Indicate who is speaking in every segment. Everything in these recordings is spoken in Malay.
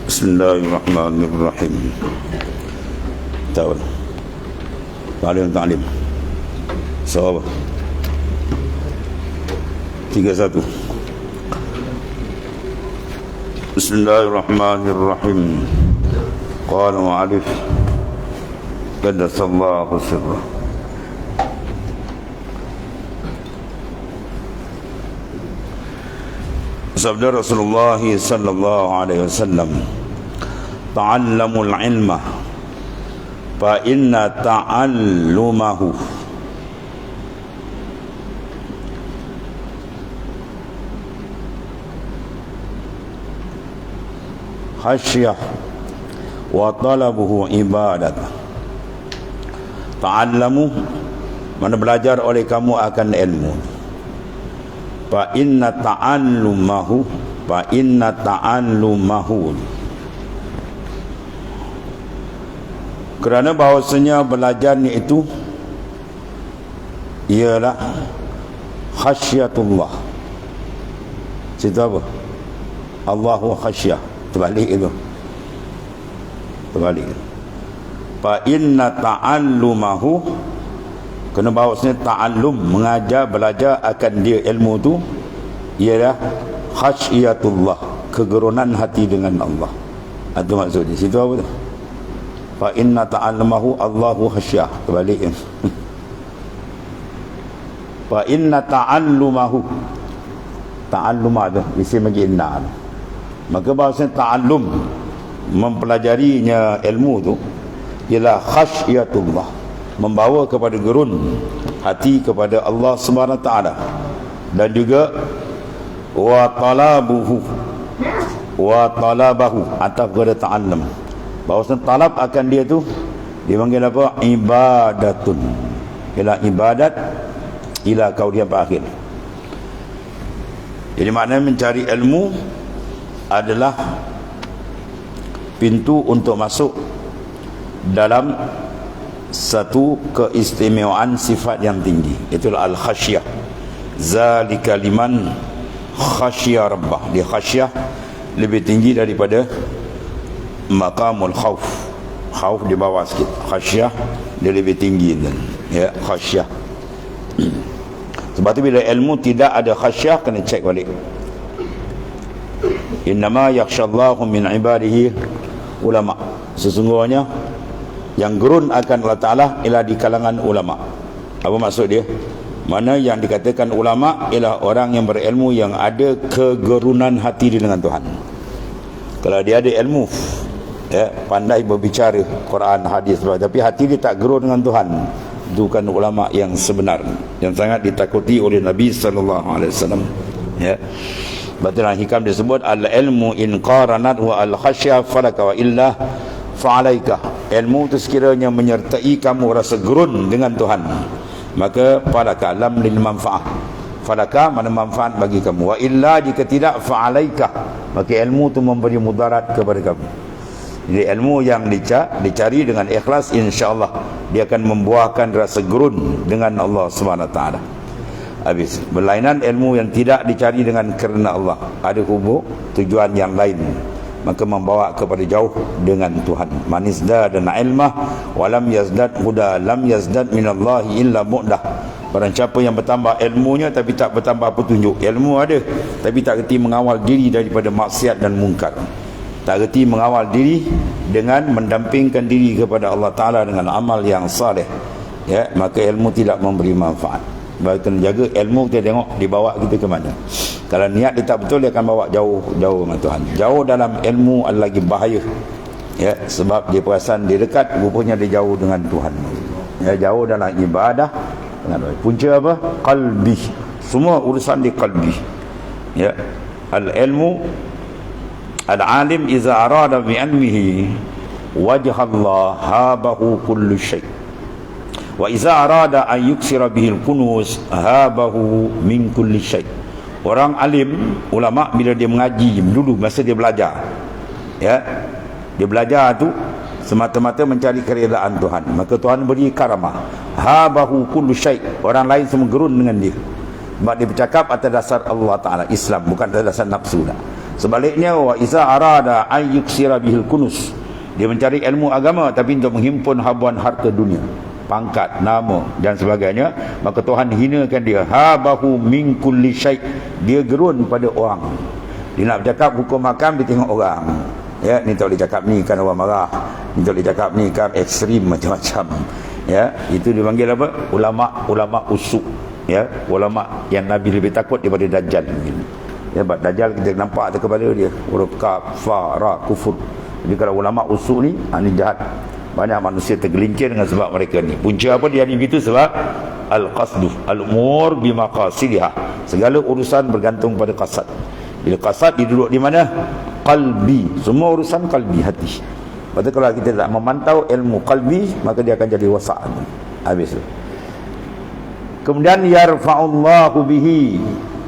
Speaker 1: Bismillahirrahmanirrahim. Ta'lim. Sahabat 31. Bismillahirrahmanirrahim. Qala mu'alif qaddasallahu sirrah. Sabda Rasulullah sallallahu alaihi wasallam, ta'allamul ilma fa inna ta'allumahu khasyah wa talabuhu ibadat. Ta'allamu, mana belajar oleh kamu akan ilmu. Fa inna ta'allumahu kerana bahawasanya belajar ni itu ialah khasyatullah. Cerita apa? Allahu khasyah. Terbalik itu. Fa inna ta'allumahu, kerana bahawasanya ta'allum, mengajar, belajar akan dia ilmu tu ialah khasyatullah, kegerunan hati dengan Allah. Itu maksudnya. Situ apa tu? Fa inna ta'allumahu Allahu khasyah. Terbalik kan? Fa inna ta'allumahu, ta'allumah tu isim bagi inna. Maka bahawasanya ta'allum, mempelajarinya ilmu tu ialah khasyatullah, membawa kepada gerun hati kepada Allah Subhanahu Wa Taala. Dan juga wa talabahu atau kepada ta'allum, bahawasanya talab akan dia tu dipanggil apa? Ibadatun. Ialah ibadat ila kaudian akhir. Jadi maknanya mencari ilmu adalah pintu untuk masuk dalam satu keistimewaan sifat yang tinggi, itulah al-khasyah. Zalika liman khasyah rabbah. Dia khasyah lebih tinggi daripada maqamul khauf. Khauf di bawah sikit, khasyah dia lebih tinggi dan ya, khasyah. Sebab tu bila ilmu tidak ada khasyah, kena cek balik. Innama yakhshallahu min ibadihi ulama. Sesungguhnya yang gerun akan Allah Ta'ala ialah di kalangan ulama. Apa maksud dia? Mana yang dikatakan ulama ialah orang yang berilmu, yang ada kegerunan hati dengan Tuhan. Kalau dia ada ilmu, ya, pandai berbicara Quran, hadis, tapi hati dia tak gerun dengan Tuhan, itu kan ulama yang sebenar, yang sangat ditakuti oleh Nabi SAW. Ya. Dalam hikam disebut al-ilmu in qaranat wa al-khasyah falaka wa illa fa'alaika. Ilmu itu sekiranya menyertai kamu rasa gerun dengan Tuhan, maka falaka lam lil manfaah. Falaka mana manfaat bagi kamu, wa illa jika tidak fa'alaika, maka ilmu itu memberi mudarat kepada kamu. Jadi ilmu yang dicari dengan ikhlas, insya-Allah dia akan membuahkan rasa gerun dengan Allah Subhanahu Wa Taala. Habis. Berlainan ilmu yang tidak dicari dengan kerana Allah, ada tujuan yang lain, maka membawa kepada jauh dengan Tuhan. Man izdada ilmah wa lam yazdad huda lam yazdad minallahi illa mu'dah. Barang siapa yang bertambah ilmunya tapi tak bertambah petunjuk. Ilmu ada tapi tak reti mengawal diri daripada maksiat dan mungkar, tak reti mengawal diri dengan mendampingkan diri kepada Allah Ta'ala dengan amal yang saleh, ya, maka ilmu tidak memberi manfaat. Baik, kena jaga ilmu kita, tengok dibawa kita ke mana. Kalau niat dia tak betul, dia akan bawa jauh dengan Tuhan. Jauh dalam ilmu adalah lagi bahaya, ya, sebab dia perasan dia dekat, rupanya dia jauh dengan Tuhan. Ya, jauh dalam ibadah dengan Tuhan. Punca apa? Qalbi. Semua urusan di qalbi. Ya, al-ilmu al-alim iza arada bi ilmihi wajha Allah habahu kullu syai'. Wa iza arada an yuksira bihil kunuz habahu min kulli syai'. Orang alim, ulama, bila dia mengaji dulu, masa dia belajar, ya, dia belajar tu semata-mata mencari keredaan Tuhan, maka Tuhan beri karamah. Habahu kullu syai'. Orang lain semua gerun dengan dia, sebab dia bercakap atas dasar Allah Ta'ala, Islam, bukan atas dasar nafsu dah. Sebaliknya, wa iza arada ay yuksira bihil kunus, dia mencari ilmu agama tapi untuk menghimpun habuan harta dunia, pangkat, nama dan sebagainya, maka Tuhan hinakan dia. Habahu min kulli syai', dia gerun pada orang. Dia nak bercakap hukum hakam, dia tengok orang. Ya, ni tak boleh cakap ni kan orang marah, ni tak boleh cakap ni kan ekstrim macam-macam. Ya, itu dipanggil apa? Ulama usuk. Ya, ulama yang Nabi lebih takut daripada Dajjal. Ya, sebab Dajjal kita nampak atas kepala dia huruf kaf, fa, ra, kufur. Jadi kalau ulama usuk ni, ni jahat. Banyak manusia tergelincir dengan sebab mereka ni. Punca apa dia begitu? Sebab al-qasdu, al-umur bimaqasidiha, segala urusan bergantung pada qasad. Bila qasad dia duduk di mana? Qalbi. Semua urusan qalbi, hati. Lepas tu kalau kita tak memantau ilmu qalbi, maka dia akan jadi wasak. Habis tu. Kemudian yarfa'ullahu bihi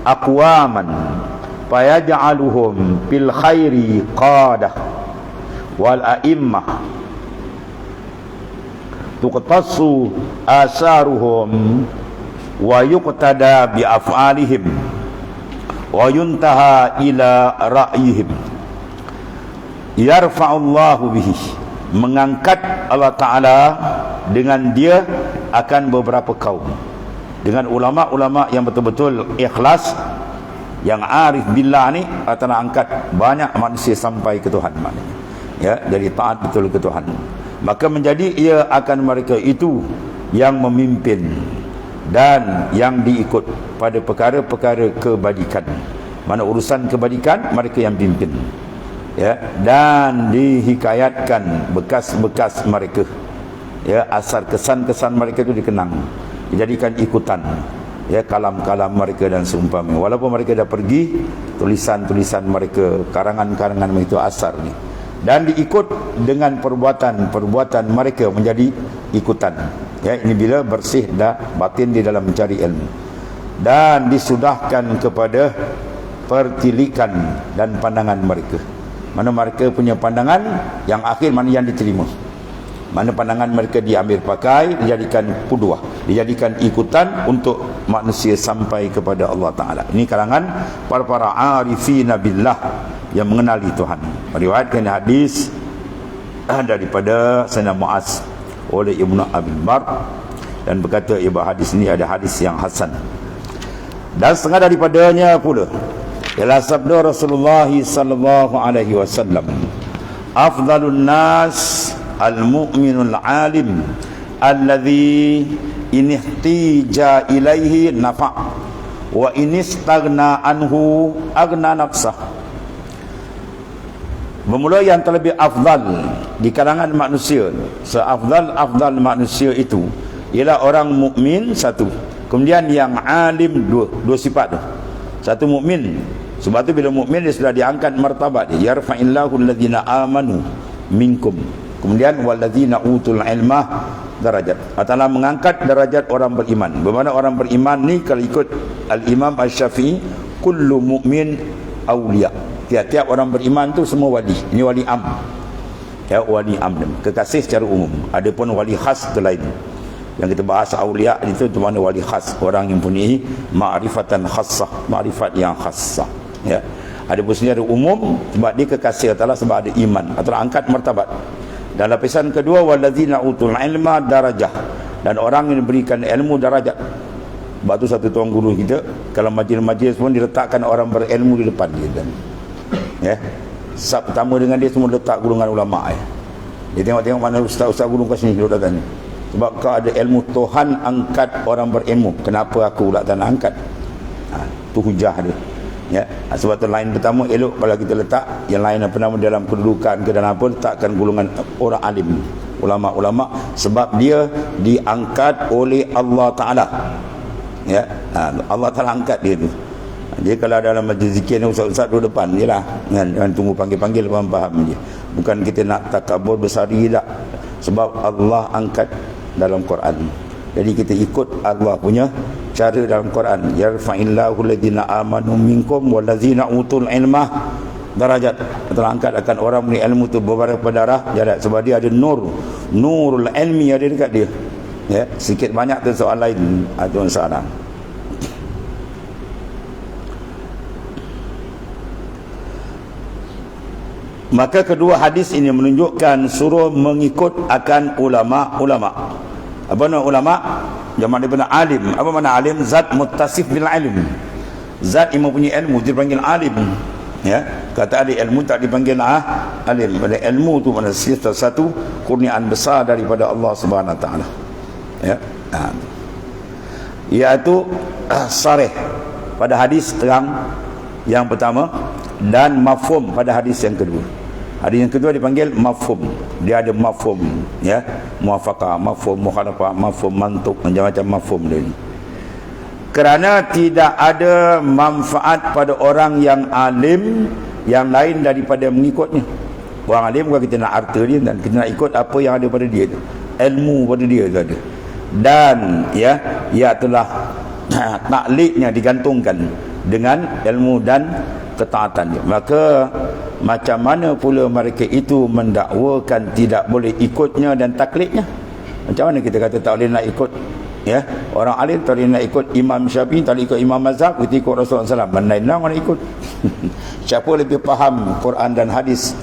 Speaker 1: aqwaman fayaj'aluhum fil khairi qadah wal a'immah tuqtassu asaruhum wa yuqtada bi af'alihim wa yuntaha ila ra'yihim. Yarfa'ullahu bihi, mengangkat Allah Ta'ala dengan dia akan beberapa kaum, dengan ulama-ulama yang betul-betul ikhlas, yang arif billah ni, akan angkat banyak manusia sampai ke Tuhan, maknanya ya, jadi taat betul ke Tuhan. Maka menjadi ia akan mereka itu yang memimpin dan yang diikut pada perkara-perkara kebajikan. Mana urusan kebajikan, mereka yang pimpin. Ya, dan dihikayatkan bekas-bekas mereka. Ya, asar kesan-kesan mereka itu dikenang, dijadikan ikutan. Ya, kalam-kalam mereka dan seumpamanya. Walaupun mereka dah pergi, tulisan-tulisan mereka, karangan-karangan mereka itu asar ni. Dan diikut dengan perbuatan-perbuatan mereka menjadi ikutan. Ya, ini bila bersih dah batin di dalam mencari ilmu. Dan disudahkan kepada pertilikan dan pandangan mereka. Mana mereka punya pandangan yang akhir, mana yang diterima. Mana pandangan mereka diambil pakai, dijadikan qudwah, dijadikan ikutan untuk manusia sampai kepada Allah Ta'ala. Ini kalangan para arifina billah yang mengenali Tuhan. Meriwayatkan hadis daripada Sayyidina Muaz oleh Ibnu Abil Bar, dan berkata hadis ini ada hadis yang hasan. Dan setengah daripadanya pula ialah sabda Rasulullah sallallahu alaihi wasallam, afdalun nas al-mu'minul alim alladhi inihtija ilaihi nafa' wa inistaghna anhu aghna nafsah. Bermula yang terlebih afdal di kalangan manusia, seafdal-afdal manusia itu ialah orang mukmin satu, kemudian yang alim dua sifat tu. Satu mukmin, sebab tu bila mukmin dia sudah diangkat martabat dia, yarfa'illahu alladhina amanu minkum, kemudian walladzina utul ilma darajat. Allah mengangkat darajat orang beriman. Bermakna orang beriman ni kalau ikut al-Imam Asy-Syafi'i, kullu mu'min awliya, tiap-tiap orang beriman tu semua wali. Ini wali am. Ya, wali am, kekasih secara umum. Adapun wali khas tu lain. Yang kita bahas awliya itu mana wali khas, orang yang punya ma'rifatan khassah, ma'rifat yang khassah. Ya. Adapun secara umum, sebab dia kekasih Allah, sebab ada iman, atau angkat martabat. Dan lapisan kedua, walladzina utul ilma darajah, dan orang yang diberikan ilmu darajat. Sebab tu satu tuan guru kita, kalau majlis-majlis pun diletakkan orang berilmu di depan dia kan. Ya. Sab pertama dengan dia semua letak golongan ulama ya. Dia tengok mana ustaz-ustaz guru kat sini duduk ni. Sebab kau ada ilmu, Tuhan angkat orang berilmu. Kenapa aku pula tak nak angkat? Tu hujah dia. Ya, sebab tu lain pertama elok kalau kita letak yang lain apa nama dalam kedudukan ke dalam apa, letakkan golongan orang alim, ulama-ulama, sebab dia diangkat oleh Allah Ta'ala. Ya, Allah Ta'ala angkat dia tu. Dia kalau dalam majlis zikir ni ustaz-ustaz duduk depan je lah, jangan tunggu panggil-panggil, faham je. Bukan kita nak takabur besari tak, sebab Allah angkat dalam Quran. Jadi kita ikut Allah punya cara dalam Quran. Yarfa'illahu alladhina amanu minkum wallazina utul ilma darajat. Telah angkat akan orang punya ilmu tu beberapa darah jarak, sebab dia ada nurul ilmi ada dekat dia. Ya, sikit banyak tu soal lain atau soalan. Maka kedua hadis ini menunjukkan suruh mengikut akan ulama-ulama. Apa nama ulama? Jamak daripada alim. Apa makna alim? Zat muttasif bil ilm. Zat yang mempunyai ilmu dipanggil alim. Ya, kata ahli ilmu tak dipanggil alim. Pada ilmu tu mana satu kurniaan besar daripada Allah Subhanahu Wa Taala. Ya. Iaitu sarih pada hadis terang yang pertama dan mafhum pada hadis yang kedua. Hadis yang kedua dipanggil mafhum. Dia ada mafhum, ya, muafaqah, mafhum mukhalafah, mafhum mantuk, macam-macam mafhum dia ni. Kerana tidak ada manfaat pada orang yang alim yang lain daripada mengikutnya. Orang alim bukan kita nak harta dia, dan kita nak ikut apa yang ada pada dia tu. Ilmu pada dia tu ada. Dan ya, ia telah taklidnya digantungkan dengan ilmu dan ketaatan dia. Maka macam mana pula mereka itu mendakwakan tidak boleh ikutnya dan taklidnya? Macam mana kita kata tak boleh nak ikut, ya, orang alim tak boleh nak ikut Imam Syafi'i, tak boleh ikut Imam Mazhab, kita ikut Rasulullah SAW. Mana orang ikut? Siapa lebih faham Quran dan hadis?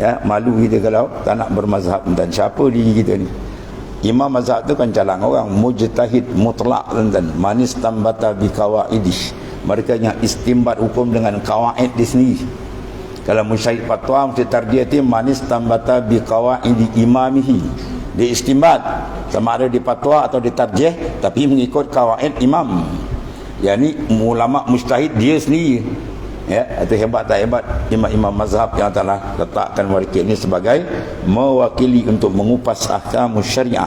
Speaker 1: Ya, malu kita kalau tak nak bermazhab. Dan siapa diri kita ni? Imam Mazhab tu kan calang orang mujtahid mutlak, tuan-tuan. Manis tambata bi qawaidih. Mereka yang istimbat hukum dengan kawaid di sendiri. Kalau mujtahid fatwa mesti tarjih manis tambata bi qawaidi imamihi. Dia istimbat sama ada di fatwa atau di tarjih, tapi mengikut kawaid imam. Yani ulama mujtahid dia sendiri. Ya, itu hebat tak hebat imam-imam mazhab yang telah letakkan mereka ini sebagai mewakili untuk mengupas ahkam syariah.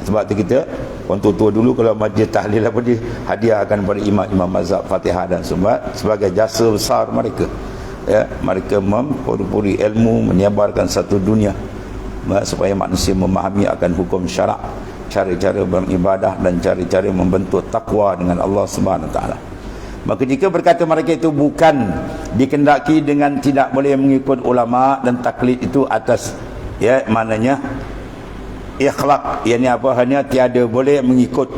Speaker 1: Sebab tu kita orang tua dulu kalau majlis tahlil apa dia hadiahkan kepada imam-imam mazhab Fatihah dan Sumbat sebagai jasa besar mereka. Ya, mereka mempuri ilmu, menyebarkan satu dunia supaya manusia memahami akan hukum syarak, cara-cara beribadah dan cara-cara membentuk takwa dengan Allah Subhanahu Wa Taala. Maka jika berkata mereka itu bukan dikendaki dengan tidak boleh mengikut ulama dan taklid itu atas, ya, maknanya ikhlaq, yakni apa, hanya tiada boleh mengikut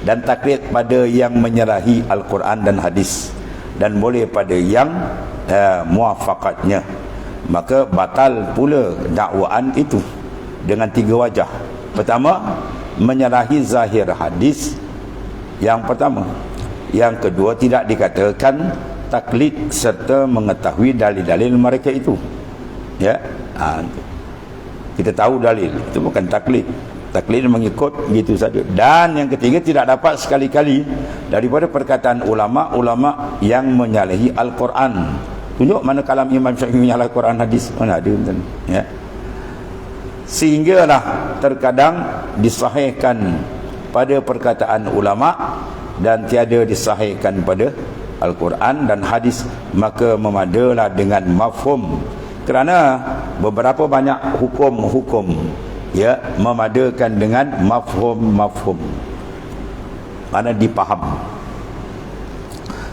Speaker 1: dan taklid pada yang menyerahi Al-Quran dan hadis, dan boleh pada yang muafaqatnya, maka batal pula dakwaan itu dengan tiga wajah. Pertama, menyerahi zahir hadis yang pertama. Yang kedua, tidak dikatakan taklid serta mengetahui dalil-dalil mereka itu. Ya, kita tahu dalil, itu bukan taklid. Taklid mengikut gitu saja. Dan yang ketiga, tidak dapat sekali-kali daripada perkataan ulama-ulama yang menyalahi Al-Quran. Tunjuk mana kalam Imam Syafi'i menyalahi Al-Quran hadis, mana ada, ya. Sehinggalah terkadang disahihkan pada perkataan ulama dan tiada disahihkan pada Al-Quran dan hadis, maka memadalah dengan mafhum. Kerana beberapa banyak hukum-hukum, ya, memadakan dengan mafhum, mana dipaham.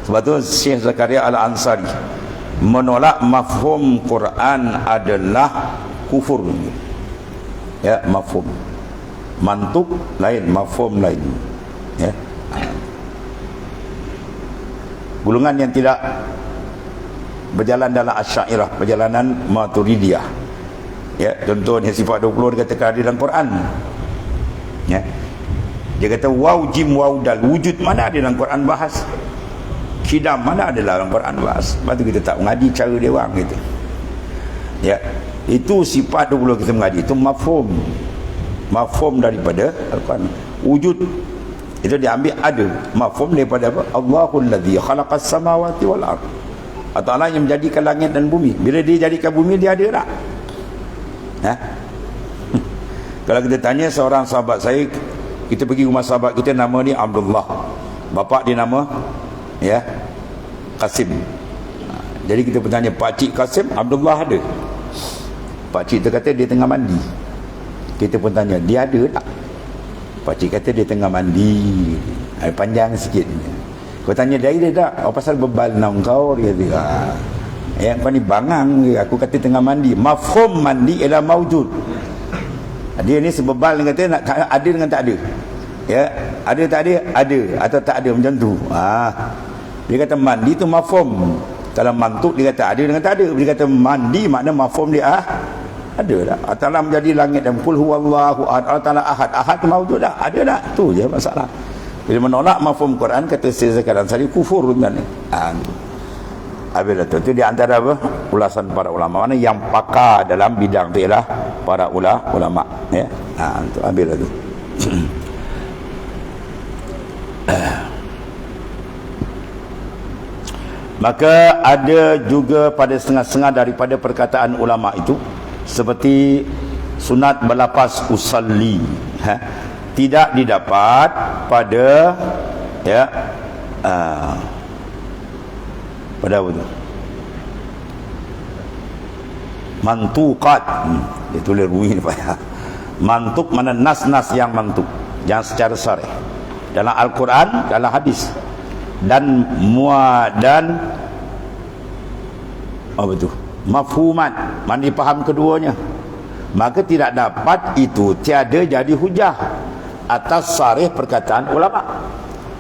Speaker 1: Sebab tu Syekh Zakaria Al-Ansari menolak mafhum Quran adalah kufur. Ya, mafhum. Mantuk lain, mafhum lain. Ya. Golongan yang tidak berjalan dalam Asy'ariyah, perjalanan Maturidiyah. Ya, contohnya sifat 20 dikatakan ada dalam Quran. Ya. Dia kata waw jim waw dal, wujud mana ada dalam Quran bahas. Kidam mana ada dalam Quran bahas. Lepas tu kita tak mengaji cara dia orang gitu. Ya. Itu sifat 20 kita mengaji, itu mafhum. Mafhum daripada Al-Quran. Wujud itu diambil ada mafhum daripada apa? Allahul ladzi khalaqas samawati wal ard. Allah yang menjadikan langit dan bumi. Bila dia jadikan bumi, dia ada tak? Ha? Kalau kita tanya seorang sahabat saya, kita pergi rumah sahabat kita, nama dia Abdullah, bapa dia nama, ya, Qasim. Jadi kita bertanya, Pak Cik Qasim, Abdullah ada? Pak Cik tu kata dia tengah mandi. Kita pun tanya, dia ada tak? Pak Cik kata dia tengah mandi. Panjang sikit. Kau tanya dia ada tak? Oh, pasal bebal nak kau, dia kata. Yang kau ni bangang, aku kata tengah mandi. Mafhum mandi ialah maujud. Dia ni sebebal, dia kata nak ada dengan tak ada. Ya, ada tak ada? Ada atau tak ada, macam tu. Dia kata mandi tu mafhum. Dalam mantuk dia kata ada dengan tak ada. Dia kata mandi makna mafhum dia ada tak? Allah Ta'ala menjadi langit dan kul huwallahu ahad. Allah Ta'ala ahad. Ahad tu mahu tu tak? Ada tak? Tu je masalah. Bila menolak mafhum Quran, kata Syekh Zakaria Ansari kufur dengan ni. Habis tu. Itu di antara apa? Ulasan para ulama. Mana yang pakar dalam bidang tu ialah para ulama. Ya. Tu habis tu. Maka ada juga pada setengah-setengah daripada perkataan ulama itu seperti sunat berlapas usalli tidak didapat pada pada apa tu? Mantuqat. Dia tulis ruih ni Pak. Mantuk mana nas-nas yang mantuk, yang secara sharih. Dalam Al-Quran, dalam hadis. Dan dan apa tu? Mafhuman, mana dipaham keduanya. Maka tidak dapat itu tiada jadi hujah atas sharih perkataan ulama.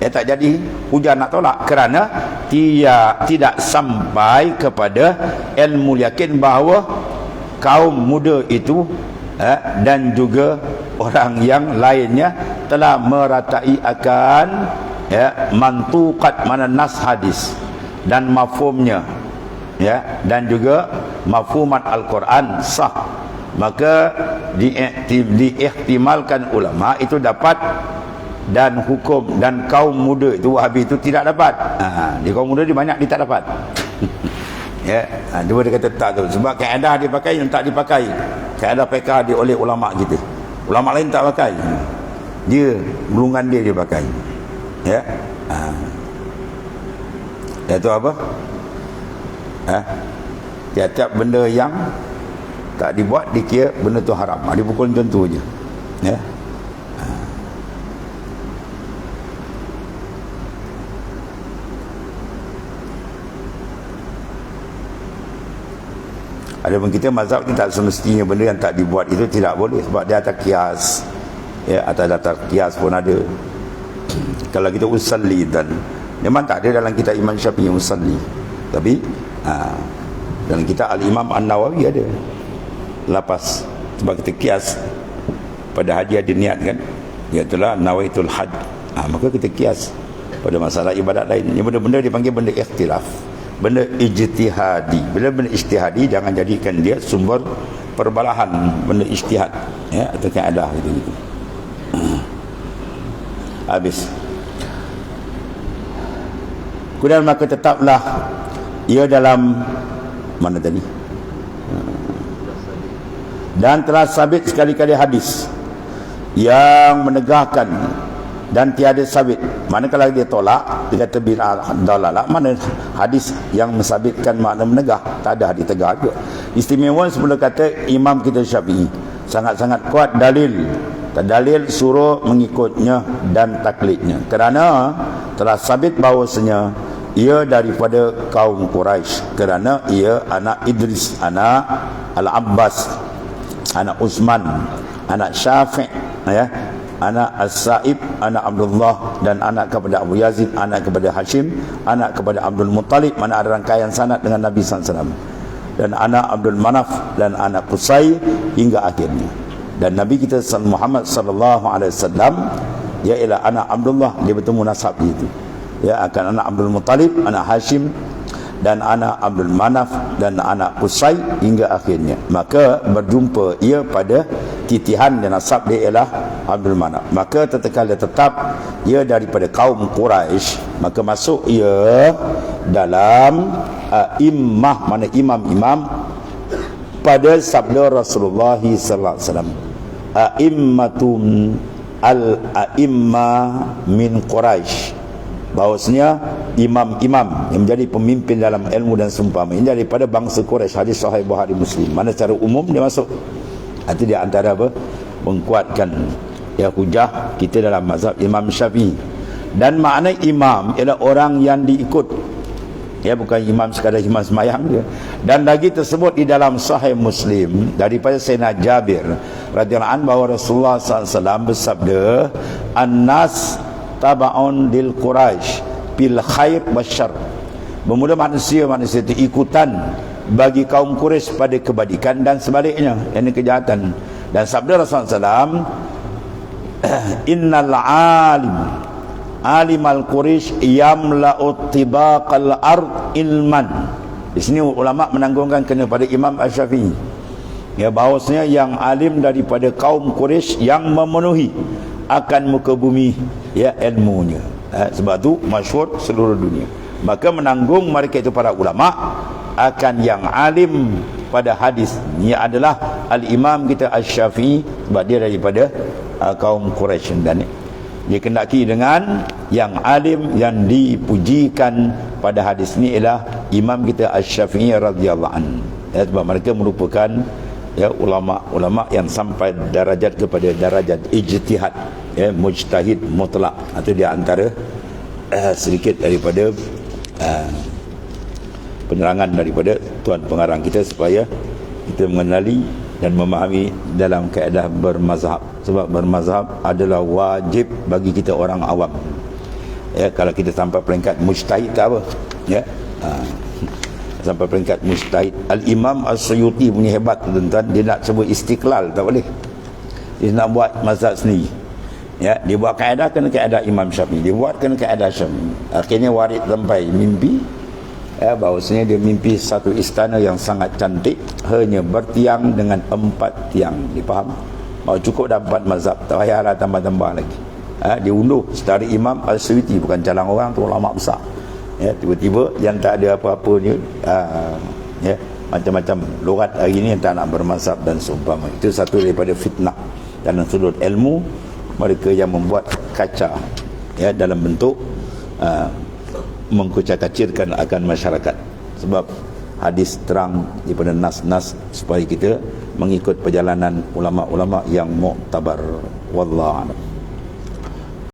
Speaker 1: Tak jadi hujah nak tolak kerana tidak sampai kepada ilmu yakin bahawa kaum muda itu dan juga orang yang lainnya telah meratai akan mantuqat mana nas hadis dan mafhumnya dan juga mafhumat Al-Quran sah. Maka diihtimalkan ulama itu dapat, dan hukum dan kaum muda itu Wahabi itu tidak dapat. Di kaum muda dia banyak dia tak dapat. Dia kata tak tu sebab kaedah dia pakai yang tak dipakai. Kaedah fiqh dia oleh ulama kita. Ulama lain tak pakai. Dia gulungan dia pakai. Itu apa? Tiap-tiap benda yang tak dibuat dikira benda tu haram. Dia pukul macam tu je. Ada pun kita mazhab ni tak semestinya benda yang tak dibuat itu tidak boleh sebab dia atas kias. Atas data kias pun ada. Kalau kita usalli, dan memang tak ada dalam kitab Imam Syafi'i usalli. Tapi dalam kitab Al-Imam An-Nawawi ada lapas sebab kita kias pada haji ada niat kan, iaitulah nawaitul hajj. Maka kita kias pada masalah ibadat lain. Ini benda-benda dipanggil benda ikhtilaf, benda ijtihadi. Bila benda ijtihadi jangan jadikan dia sumber perbalahan, benda ijtihad atau kaedah gitu. Habis. Kemudian maka tetaplah ia dalam mana tadi? Dan telah sabit sekali-kali hadis yang menegahkan dan tiada sabit. Manakala dia tolak, dia kata bid'ah dalalah, mana hadis yang mensabitkan makna menegah? Tak ada hadis tegak juga. Istimewa sebelum kata Imam kita Syafi'i sangat-sangat kuat dalil suruh mengikutnya dan taklidnya, kerana telah sabit bahawasanya ia daripada kaum Quraisy, kerana ia anak Idris, anak Al-Abbas, anak Utsman, anak Syafi', anak As-Sa'ib, anak Abdullah, dan anak kepada Abu Yazid, anak kepada Hashim, anak kepada Abdul Muttalib, mana ada rangkaian sanad dengan Nabi SAW, dan anak Abdul Manaf, dan anak Qusay, hingga akhirnya. Dan Nabi kita Muhammad sallallahu alaihi wasallam dia ialah anak Abdullah, dia bertemu nasab itu. Akan anak Abdul Muttalib, anak Hashim, dan anak Abdul Manaf, dan anak Qusay, hingga akhirnya. Maka berjumpa ia pada titihan dan nasab dia ialah Abdul Manaf. Maka tatkala tetap ia daripada kaum Quraisy, maka masuk ia dalam immah, mana imam-imam pada sabda Rasulullah sallallahu alaihi wasallam, a'immatun al-a'imma min Quraisy, bahawasanya imam-imam yang menjadi pemimpin dalam ilmu dan seumpama ini daripada bangsa Quraisy. Hadis sahih Bukhari Muslim, mana secara umum dia masuk. Itu dia antara apa? Menguatkan hujah kita dalam mazhab Imam Syafi'i. Dan makna imam ialah orang yang diikut, bukan imam sekadar imam semayang dia. Dan lagi tersebut di dalam Sahih Muslim daripada Sayyidina Jabir radhiyallahu anhu bahawa Rasulullah SAW bersabda, "An-nas taba'un lil Quraisy bil khair wasyarr." bermula manusia itu ikutan bagi kaum Quraisy pada kebaikan dan sebaliknya, yakni kejahatan. Dan sabda Rasulullah SAW, innal alimal Quraisy yamla'u tibaqal ard ilman. Di sini ulama menanggungkan kena pada Imam Asy-Syafi'i, ya, bahawasanya yang alim daripada kaum Quraisy yang memenuhi akan muka bumi, ya, ilmunya. Sebab tu masyhur seluruh dunia. Maka menanggung mereka itu para ulama akan yang alim pada hadis. Ini adalah al-imam kita Asy-Syafi'i, sebab dia daripada kaum Quraisy, dan dikendaki dengan yang alim yang dipujikan pada hadis ini ialah imam kita Asy-Syafi'i radhiyallahu anhu, ya, sebab mereka merupakan, ya, ulama yang sampai darajat kepada darajat ijtihad, ya, mujtahid mutlak. Itu di antara sedikit daripada penerangan daripada tuan pengarang kita supaya kita mengenali dan memahami dalam kaedah bermazhab. Sebab bermazhab adalah wajib bagi kita orang awam, ya. Kalau kita sampai peringkat mujtahid tak apa, ya, sampai peringkat mujtahid. Al-Imam As-Suyuti punya hebat, tuan-tuan, dia nak sebut istiqlal tak boleh, dia nak buat mazhab sendiri, ya. Dia buat kaedah kena kaedah Imam Syafi'i, dia buat kena kaedah Syafi'i. Akhirnya warid sampai mimpi, ya, bahawasanya dia mimpi satu istana yang sangat cantik, hanya bertiang dengan 4 tiang. Dipaham? Bahawa cukup dah 4 mazhab, tak payahlah tambah-tambah lagi. Dia unduh secara Imam Al-Suyuti, bukan calang orang tu, ulama besar, ya. Tiba-tiba yang tak ada apa-apa ni, ya, macam-macam logat hari ni yang tak nak bermazhab dan seumpama. Itu satu daripada fitnah dalam sudut ilmu, mereka yang membuat kaca, ya, dalam bentuk mengkucak-kacirkan akan masyarakat. Sebab hadis terang daripada nas-nas supaya kita mengikut perjalanan ulama-ulama yang muktabar. Wallahu a'lam.